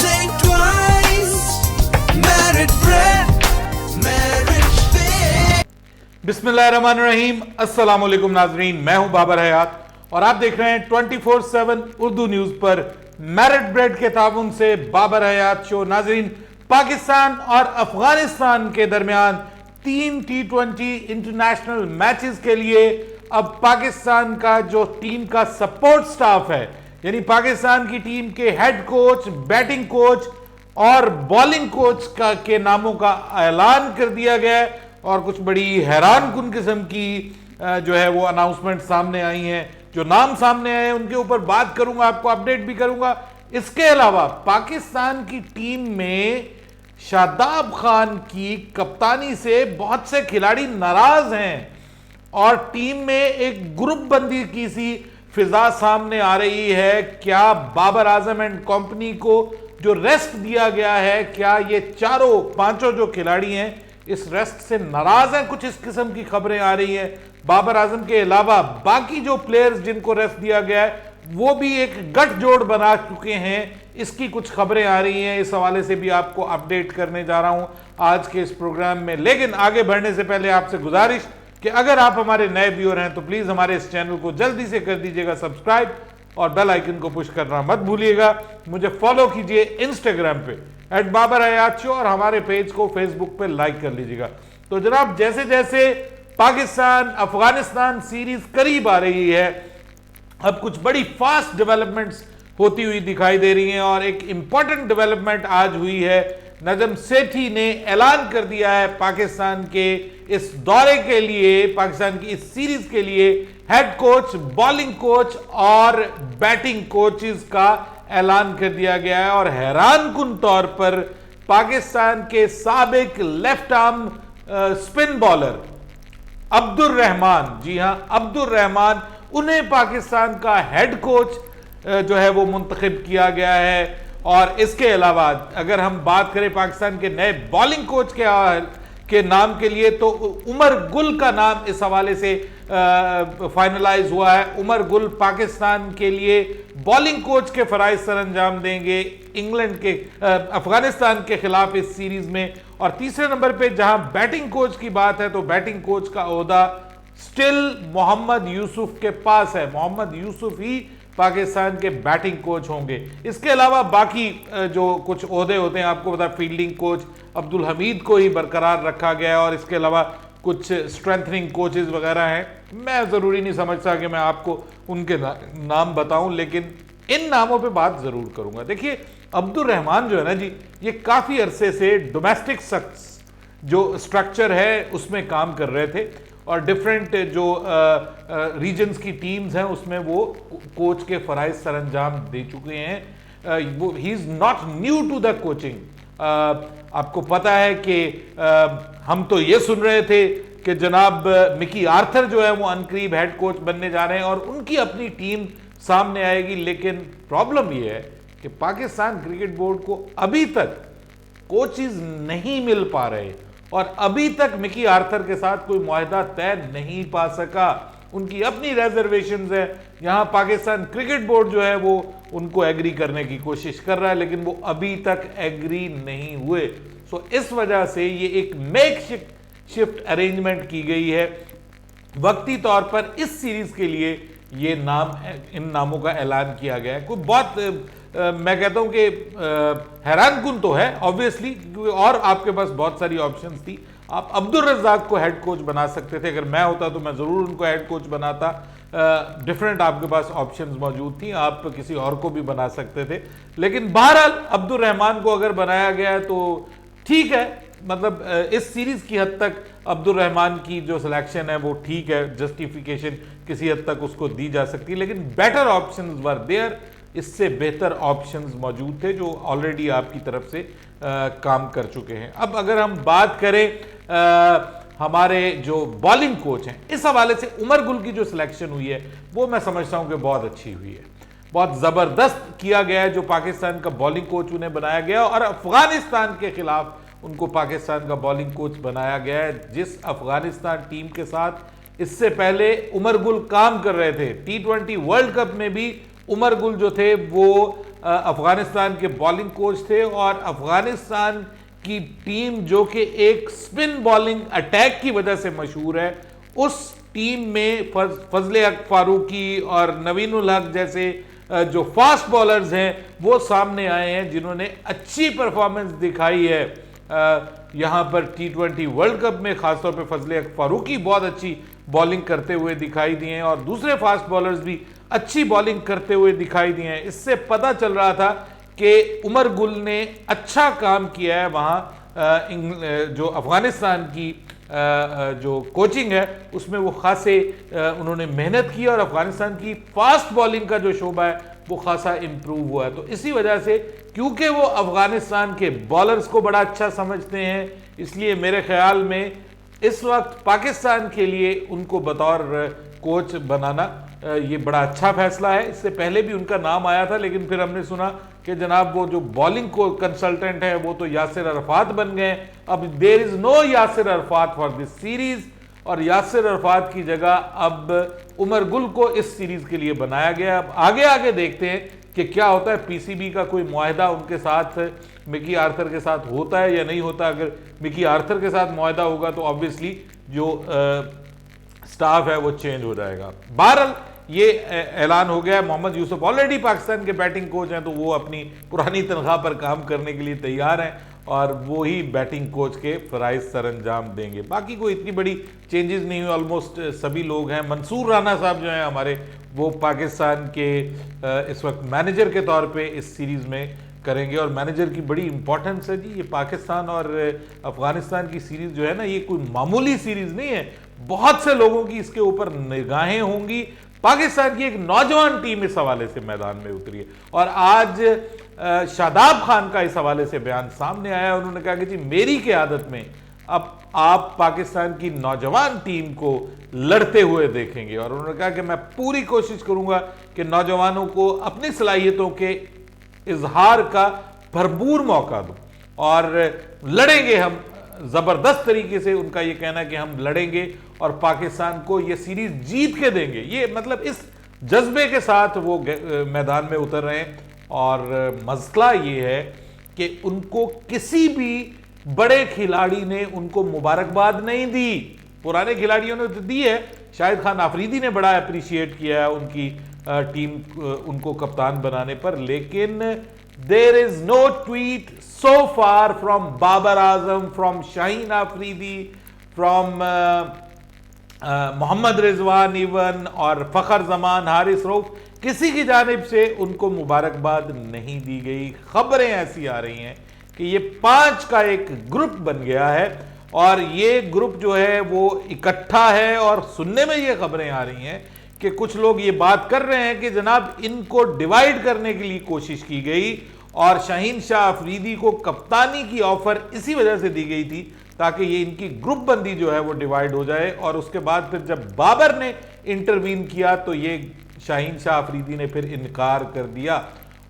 think twice. Merit bread, merit pay. बिस्मिल्लाहिर्रहमानिर्रहीम, अस्सलाम वालेकुम नाजरीन, मैं हूं बाबर हयात और आप देख रहे हैं 24/7 उर्दू न्यूज पर मेरिट ब्रेड के ताउन से बाबर हयात शो। नाजरीन, पाकिस्तान और अफगानिस्तान के दरमियान 3 T20 इंटरनेशनल मैचेस के लिए अब पाकिस्तान का जो टीम का सपोर्ट स्टाफ है, यानी पाकिस्तान की टीम के हेड कोच, बैटिंग कोच और बॉलिंग कोच के नामों का ऐलान कर दिया गया है और कुछ बड़ी हैरानकुन किस्म की जो है वो अनाउंसमेंट सामने आई हैं। जो नाम सामने आए उनके ऊपर बात करूंगा, आपको अपडेट भी करूंगा। इसके अलावा पाकिस्तान की टीम में शादाब खान की कप्तानी से बहुत से खिलाड़ी नाराज हैं और टीम में एक ग्रुप बंदी की सी फिजा सामने आ रही है। क्या बाबर आजम एंड कंपनी को जो रेस्ट दिया गया है, क्या ये चारों पांचों जो खिलाड़ी हैं इस रेस्ट से नाराज हैं? कुछ इस किस्म की खबरें आ रही हैं। बाबर आजम के अलावा बाकी जो प्लेयर्स जिनको रेस्ट दिया गया है वो भी एक गठजोड़ बना चुके हैं, इसकी कुछ खबरें आ रही हैं। इस हवाले से भी आपको अपडेट करने जा रहा हूं आज के इस प्रोग्राम में। लेकिन आगे बढ़ने से पहले आपसे गुजारिश कि अगर आप हमारे नए व्यूअर हैं तो प्लीज हमारे इस चैनल को जल्दी से कर दीजिएगा सब्सक्राइब और बेल आइकन को पुश करना मत भूलिएगा। मुझे फॉलो कीजिए इंस्टाग्राम पे @बाबर-हयात-शो और हमारे पेज को फेसबुक पे लाइक कर लीजिएगा। तो जनाब, जैसे जैसे पाकिस्तान अफगानिस्तान सीरीज करीब आ रही है, अब कुछ बड़ी फास्ट डेवलपमेंट्स होती हुई दिखाई दे रही हैं और एक इंपॉर्टेंट डेवलपमेंट आज हुई है। नजम सेठी ने ऐलान कर दिया है पाकिस्तान के इस दौरे के लिए, पाकिस्तान की इस सीरीज के लिए हेड कोच, बॉलिंग कोच और बैटिंग कोचेस का ऐलान कर दिया गया है। और हैरानकुन तौर पर पाकिस्तान के साबिक left arm spin bowler Abdul Rahman, जी हां अब्दुल रहमान, उन्हें पाकिस्तान का हेड कोच जो है वो मुंतखब किया गया है। और इसके अलावा अगर हम बात करें पाकिस्तान के नए बॉलिंग कोच के नाम के लिए, तो उमर गुल का नाम इस हवाले से फाइनलाइज हुआ है। उमर गुल पाकिस्तान के लिए बॉलिंग कोच के फराइज सर अंजाम देंगे इंग्लैंड के अफगानिस्तान के खिलाफ इस सीरीज में। और तीसरे नंबर पे जहां बैटिंग कोच की बात है तो बैटिंग कोच का ओहदा स्टिल मोहम्मद यूसुफ के पास है। मोहम्मद यूसुफ ही पाकिस्तान के बैटिंग कोच होंगे। इसके अलावा बाकी जो कुछ ओहदे होते हैं, आपको पता, फील्डिंग कोच अब्दुल हमीद को ही बरकरार रखा गया है और इसके अलावा कुछ स्ट्रेंथनिंग कोचेस वगैरह हैं। मैं ज़रूरी नहीं समझता कि मैं आपको उनके नाम बताऊं, लेकिन इन नामों पे बात ज़रूर करूंगा। देखिए, अब्दुल रहमान जो है ना जी, ये काफ़ी अरसे से डोमेस्टिक जो स्ट्रक्चर है उसमें काम कर रहे थे और डिफरेंट जो रीजन्स की टीम्स हैं उसमें वो कोच के फराइज सर अंजाम दे चुके हैं। वो ही is not new to the coaching. आपको पता है कि हम तो ये सुन रहे थे कि जनाब मिकी आर्थर जो है वो अनकरीब हेड कोच बनने जा रहे हैं और उनकी अपनी टीम सामने आएगी। लेकिन प्रॉब्लम ये है कि पाकिस्तान क्रिकेट बोर्ड को अभी तक कोचेज नहीं मिल पा रहे और अभी तक मिकी आर्थर के साथ कोई मुआहदा तय नहीं पा सका। उनकी अपनी रिजर्वेशंस है। यहां पाकिस्तान क्रिकेट बोर्ड जो है वो उनको एग्री करने की कोशिश कर रहा है, लेकिन वो अभी तक एग्री नहीं हुए। सो इस वजह से ये एक मेक शिफ्ट अरेंजमेंट की गई है। वक्ती तौर पर इस सीरीज के लिए ये इन नामों का ऐलान किया गया है। कोई बहुत मैं कहता हूं कि हैरानकुन तो है ऑब्वियसली, और आपके पास बहुत सारी ऑप्शंस थी। आप अब्दुल रज़ाक को हेड कोच बना सकते थे। अगर मैं होता तो मैं ज़रूर उनको हेड कोच बनाता। डिफरेंट आपके पास ऑप्शंस मौजूद थी, आप किसी और को भी बना सकते थे। लेकिन बहरहाल अब्दुल रहमान को अगर बनाया गया तो ठीक है, मतलब इस सीरीज की हद तक अब्दुल रहमान की जो सिलेक्शन है वो ठीक है, जस्टिफिकेशन किसी हद तक उसको दी जा सकती है। लेकिन बेटर ऑप्शंस वर देयर, इससे बेहतर ऑप्शंस मौजूद थे जो ऑलरेडी आपकी तरफ से काम कर चुके हैं। अब अगर हम बात करें हमारे जो बॉलिंग कोच हैं, इस हवाले से उमर गुल की जो सिलेक्शन हुई है वो मैं समझता हूं कि बहुत अच्छी हुई है, बहुत जबरदस्त किया गया है। जो पाकिस्तान का बॉलिंग कोच उन्हें बनाया गया और अफगानिस्तान के खिलाफ उनको पाकिस्तान का बॉलिंग कोच बनाया गया है। जिस अफगानिस्तान टीम के साथ इससे पहले उमर गुल काम कर रहे थे, T20 वर्ल्ड कप में भी उमर गुल जो थे वो अफगानिस्तान के बॉलिंग कोच थे और अफगानिस्तान की टीम जो कि एक स्पिन बॉलिंग अटैक की वजह से मशहूर है, उस टीम में फजले हक फारूकी और नवीन उल हक जैसे जो फास्ट बॉलर्स हैं वो सामने आए हैं, जिन्होंने अच्छी परफॉर्मेंस दिखाई है यहाँ पर T20 वर्ल्ड कप में। खासतौर पे फजले हक फारूकी बहुत अच्छी बॉलिंग करते हुए दिखाई दिए हैं और दूसरे फास्ट बॉलर्स भी अच्छी बॉलिंग करते हुए दिखाई दिए हैं। इससे पता चल रहा था कि उमर गुल ने अच्छा काम किया है वहाँ जो अफगानिस्तान की जो कोचिंग है उसमें वो खासे उन्होंने मेहनत की और अफगानिस्तान की फास्ट बॉलिंग का जो शोबा है वो खासा इंप्रूव हुआ है। तो इसी वजह से क्योंकि वो अफगानिस्तान के बॉलर्स को बड़ा अच्छा समझते हैं, इसलिए मेरे ख्याल में इस वक्त पाकिस्तान के लिए उनको बतौर कोच बनाना ये बड़ा अच्छा फैसला है। इससे पहले भी उनका नाम आया था, लेकिन फिर हमने सुना कि जनाब वो जो बॉलिंग को कंसल्टेंट है वो तो यासिर अरफात बन गए। अब there is no Yasir Arafat for this series और यासिर अरफात की जगह अब उमर गुल को इस सीरीज के लिए बनाया गया। अब आगे आगे देखते हैं कि क्या होता है। पीसीबी का कोई मुआहदा उनके साथ मिकी आर्थर के साथ होता है या नहीं होता। अगर मिकी आर्थर के साथ मुआहदा होगा तो ऑब्वियसली जो स्टाफ है वो चेंज हो जाएगा। बहरहाल ये ऐलान हो गया है, मोहम्मद यूसुफ ऑलरेडी पाकिस्तान के बैटिंग कोच हैं, तो वो अपनी पुरानी तनख्वाह पर काम करने के लिए तैयार हैं और वो ही बैटिंग कोच के फराइज सरअंजाम देंगे। बाकी कोई इतनी बड़ी चेंजेस नहीं हुई, ऑलमोस्ट सभी लोग हैं। मंसूर राना साहब जो हैं हमारे, वो पाकिस्तान के इस वक्त मैनेजर के तौर पे इस सीरीज़ में करेंगे और मैनेजर की बड़ी इंपॉर्टेंस है जी। ये पाकिस्तान और अफगानिस्तान की सीरीज़ जो है ना, ये कोई मामूली सीरीज़ नहीं है। बहुत से लोगों की इसके ऊपर निगाहें होंगी। पाकिस्तान की एक नौजवान टीम इस हवाले से मैदान में उतरी है और आज शादाब खान का इस हवाले से बयान सामने आया। उन्होंने कहा कि जी मेरी क़यादत में अब आप पाकिस्तान की नौजवान टीम को लड़ते हुए देखेंगे और उन्होंने कहा कि मैं पूरी कोशिश करूंगा कि नौजवानों को अपनी सलाहियतों के इजहार का भरपूर मौका दूं और लड़ेंगे हम जबरदस्त तरीके से। उनका यह कहना है कि हम लड़ेंगे और पाकिस्तान को यह सीरीज जीत के देंगे। ये मतलब इस जज्बे के साथ वो मैदान में उतर रहे हैं और मसला ये है कि उनको किसी भी बड़े खिलाड़ी ने उनको मुबारकबाद नहीं दी। पुराने खिलाड़ियों ने तो दी है, शाहिद खान आफरीदी ने बड़ा अप्रिशिएट किया है उनकी टीम उनको कप्तान बनाने पर, लेकिन there is no tweet so far from Babar Azam, from Shaheen Afridi, from Mohammad Rizwan even और फखर जमान हारिस रऊफ, किसी की जानिब से उनको मुबारकबाद नहीं दी गई। खबरें ऐसी आ रही हैं कि ये 5 का एक ग्रुप बन गया है और ये ग्रुप जो है वो इकट्ठा है और सुनने में ये खबरें आ रही हैं कि कुछ लोग ये बात कर रहे हैं कि जनाब इनको डिवाइड करने के लिए कोशिश की गई और शाहीन शाह अफरीदी को कप्तानी की ऑफर इसी वजह से दी गई थी ताकि ये इनकी ग्रुप बंदी जो है वो डिवाइड हो जाए। और उसके बाद फिर जब बाबर ने इंटरवीन किया तो ये शाहीन शाह अफरीदी ने फिर इनकार कर दिया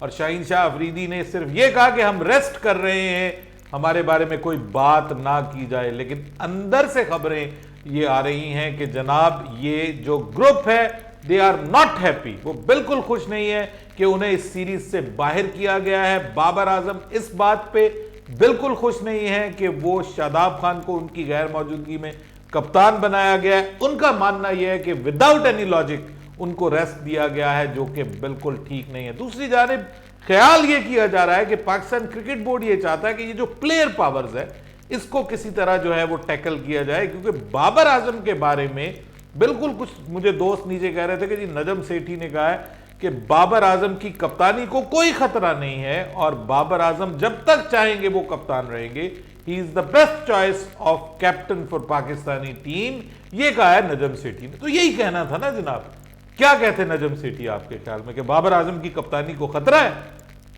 और शाहीन शाह अफरीदी ने सिर्फ ये कहा कि हम रेस्ट कर रहे हैं, हमारे बारे में कोई बात ना की जाए। लेकिन अंदर से खबरें ये आ रही हैं कि जनाब ये जो ग्रुप है दे आर नॉट हैप्पी, वो बिल्कुल खुश नहीं है कि उन्हें इस सीरीज से बाहर किया गया है। बाबर आजम इस बात पे बिल्कुल खुश नहीं है कि वो शादाब खान को उनकी गैर मौजूदगी में कप्तान बनाया गया है। उनका मानना यह है कि विदाउट एनी लॉजिक उनको रेस्ट दिया गया है, जो कि बिल्कुल ठीक नहीं है। दूसरी जानिब ख्याल ये किया जा रहा है कि पाकिस्तान क्रिकेट बोर्ड ये चाहता है कि ये जो प्लेयर पावर्स है इसको किसी तरह जो है वो टैकल किया जाए, क्योंकि बाबर आजम के बारे में बिल्कुल कुछ मुझे दोस्त नीचे कह रहे थे कि जी नजम सेठी ने कहा है कि बाबर आजम की कप्तानी को कोई खतरा नहीं है और बाबर आजम जब तक चाहेंगे वो कप्तान रहेंगे। He is the best choice of captain for Pakistani team, ये कहा है नजम सेठी ने। तो यही कहना था ना जनाब, क्या कहते नजम सेठी आपके ख्याल में कि बाबर आजम की कप्तानी को खतरा है?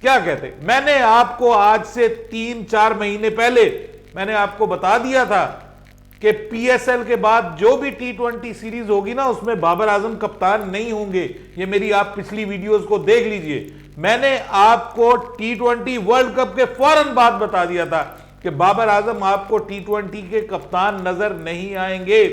क्या कहते? मैंने आपको आज से 3-4 महीने पहले मैंने आपको बता दिया था कि पीएसएल के बाद जो भी T20 सीरीज होगी ना उसमें बाबर आजम कप्तान नहीं होंगे। ये मेरी आप पिछली वीडियोस को देख लीजिए। मैंने आपको T20 वर्ल्ड कप के फौरन बाद बता दिया था कि बाबर आजम आपको T20 के कप्तान नजर नहीं आएंगे।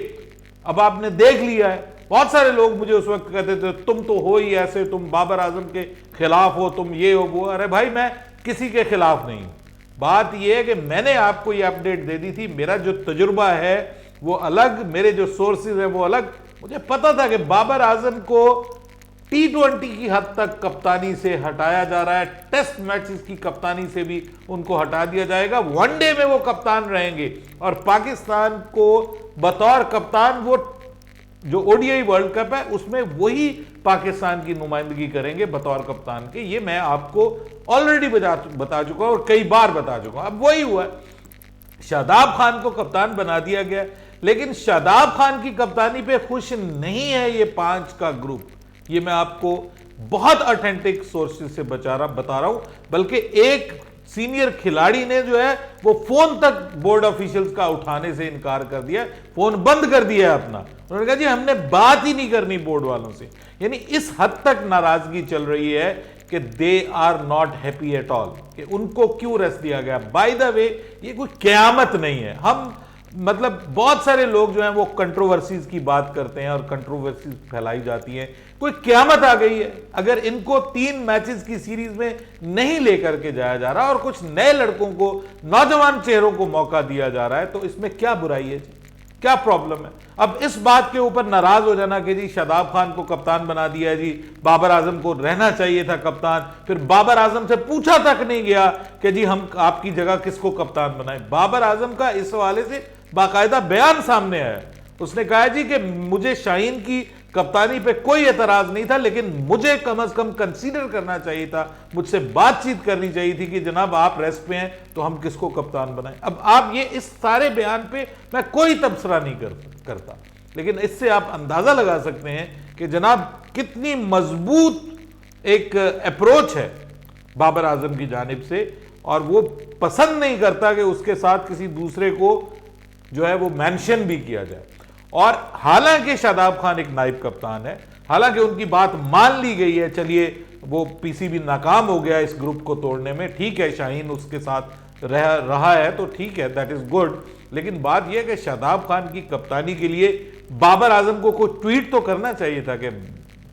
अब आपने देख लिया है, बहुत सारे लोग मुझे उस वक्त कहते थे तुम तो हो ही ऐसे, तुम बाबर आजम के खिलाफ हो, तुम ये हो वो। अरे भाई मैं किसी के खिलाफ नहीं हूं। बात यह है कि मैंने आपको ये अपडेट दे दी थी, मेरा जो तजुर्बा है वो अलग, मेरे जो सोर्सेज है वो अलग। मुझे पता था कि बाबर आजम को T20 की हद तक कप्तानी से हटाया जा रहा है, टेस्ट मैचेस की कप्तानी से भी उनको हटा दिया जाएगा, वनडे में वो कप्तान रहेंगे और पाकिस्तान को बतौर कप्तान वो जो ओडीआई वर्ल्ड कप है उसमें वही पाकिस्तान की नुमाइंदगी करेंगे बतौर कप्तान के। ये मैं आपको ऑलरेडी बता चुका हूं और कई बार बता चुका हूं। अब वही हुआ है, शादाब खान को कप्तान बना दिया गया, लेकिन शादाब खान की कप्तानी पे खुश नहीं है ये 5 का ग्रुप। ये मैं आपको बहुत ऑथेंटिक सोर्सेज से बता रहा हूं, बल्कि एक सीनियर खिलाड़ी ने जो है वो फोन तक बोर्ड ऑफिशियल्स का उठाने से इनकार कर दिया, फोन बंद कर दिया है अपना। उन्होंने कहा जी हमने बात ही नहीं करनी बोर्ड वालों से। यानी इस हद तक नाराजगी चल रही है कि they are not happy at all, कि उनको क्यों रेस्ट दिया गया। बाय द वे ये कोई क़यामत नहीं है। हम मतलब बहुत सारे लोग जो हैं वो कंट्रोवर्सीज की बात करते हैं और कंट्रोवर्सीज फैलाई जाती हैं, कोई क़यामत आ गई है अगर इनको 3 मैचेस की सीरीज में नहीं लेकर के जाया जा रहा और कुछ नए लड़कों को, नौजवान चेहरों को मौका दिया जा रहा है, तो इसमें क्या बुराई है जी, क्या प्रॉब्लम है। अब इस बात के ऊपर नाराज हो जाना कि जी शादाब खान को कप्तान बना दिया है, जी बाबर आजम को रहना चाहिए था कप्तान, फिर बाबर आजम से पूछा तक नहीं गया कि जी हम आपकी जगह किसको कप्तान बनाए। बाबर आजम का इस हवाले से बाकायदा बयान सामने आया, उसने कहा जी कि मुझे शाहीन की कप्तानी पे कोई एतराज नहीं था, लेकिन मुझे कम से कम कंसीडर करना चाहिए था, मुझसे बातचीत करनी चाहिए थी कि जनाब आप रेस्ट पे हैं तो हम किसको कप्तान बनाएं। अब आप ये इस सारे बयान पे मैं कोई तबसरा नहीं करता, लेकिन इससे आप अंदाजा लगा सकते हैं कि जनाब कितनी मजबूत एक अप्रोच है बाबर आजम की जानिब से, और वो पसंद नहीं करता कि उसके साथ किसी दूसरे को जो है वो मेंशन भी किया जाए। और हालांकि शादाब खान एक नाइब कप्तान है, हालांकि उनकी बात मान ली गई है, चलिए वो पीसीबी नाकाम हो गया इस ग्रुप को तोड़ने में, ठीक है, शाहीन उसके साथ रहा है तो ठीक है, दैट इज गुड। लेकिन बात यह है कि शादाब खान की कप्तानी के लिए बाबर आजम को कोई ट्वीट तो करना चाहिए था कि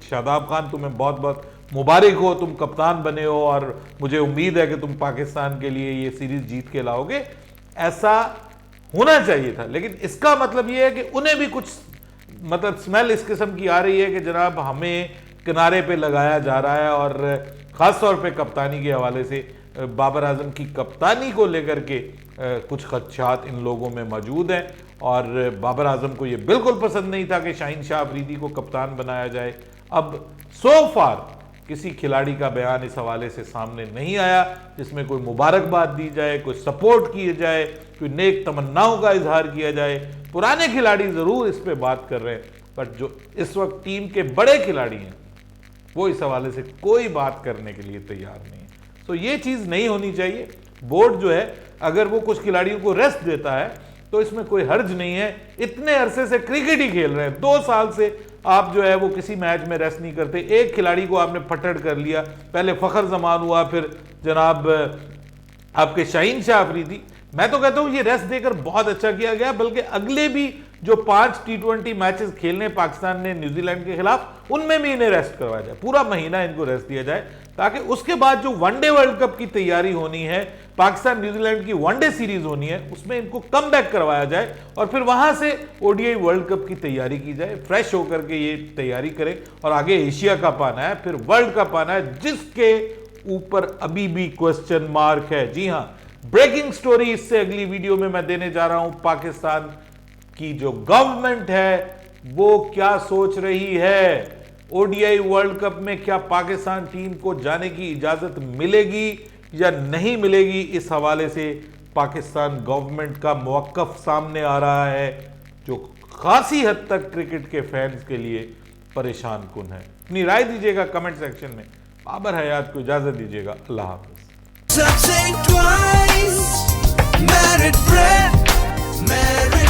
शादाब खान तुम्हें बहुत बहुत मुबारक हो, तुम कप्तान बने हो और मुझे उम्मीद है कि तुम पाकिस्तान के लिए ये सीरीज जीत के लाओगे, ऐसा होना चाहिए था। लेकिन इसका मतलब यह है कि उन्हें भी कुछ मतलब स्मेल इस किस्म की आ रही है कि जनाब हमें किनारे पे लगाया जा रहा है, और ख़ास तौर पे कप्तानी के हवाले से बाबर आजम की कप्तानी को लेकर के कुछ खदशात इन लोगों में मौजूद हैं, और बाबर आजम को ये बिल्कुल पसंद नहीं था कि शाहीन शाह अफरीदी को कप्तान बनाया जाए। अब सो फार किसी खिलाड़ी का बयान इस हवाले से सामने नहीं आया जिसमें कोई मुबारकबाद दी जाए, कोई सपोर्ट किए जाए, कोई नेक तमन्नाओं का इजहार किया जाए। पुराने खिलाड़ी ज़रूर इस पे बात कर रहे हैं, बट जो इस वक्त टीम के बड़े खिलाड़ी हैं वो इस हवाले से कोई बात करने के लिए तैयार नहीं है। तो ये चीज़ नहीं होनी चाहिए। बोर्ड जो है अगर वो कुछ खिलाड़ियों को रेस्ट देता है तो इसमें कोई हर्ज नहीं है। इतने अरसे से क्रिकेट ही खेल रहे हैं, 2 साल से आप जो है वो किसी मैच में रेस्ट नहीं करते। एक खिलाड़ी को आपने पटड़ कर लिया, पहले फखर जमान हुआ, फिर जनाब आपके शाहीन शाह अफरीदी। मैं तो कहता हूं ये रेस्ट देकर बहुत अच्छा किया गया, बल्कि अगले भी जो 5 T20 मैचेस खेलने पाकिस्तान ने न्यूजीलैंड के खिलाफ, उनमें भी इन्हें रेस्ट करवाया जाए, पूरा महीना इनको रेस्ट दिया जाए, ताकि उसके बाद जो वनडे वर्ल्ड कप की तैयारी होनी है, पाकिस्तान न्यूजीलैंड की वनडे सीरीज होनी है, उसमें इनको कम बैक करवाया जाए और फिर वहां से ओडीआई वर्ल्ड कप की तैयारी की जाए। फ्रेश होकर के ये तैयारी करें, और आगे एशिया कप आना है, फिर वर्ल्ड कप आना है, जिसके ऊपर अभी भी क्वेश्चन मार्क है। जी हां, ब्रेकिंग स्टोरी इससे अगली वीडियो में मैं देने जा रहा हूं। पाकिस्तान की जो गवर्नमेंट है वो क्या सोच रही है, ओडीआई वर्ल्ड कप में क्या पाकिस्तान टीम को जाने की इजाजत मिलेगी या नहीं मिलेगी, इस हवाले से पाकिस्तान गवर्नमेंट का मौक़िफ़ सामने आ रहा है, जो खासी हद तक क्रिकेट के फैंस के लिए परेशान कुन है। अपनी राय दीजिएगा कमेंट सेक्शन में। बाबर हयात को इजाजत दीजिएगा। अल्लाह हाफ़िज़। Such a twice, married bread, married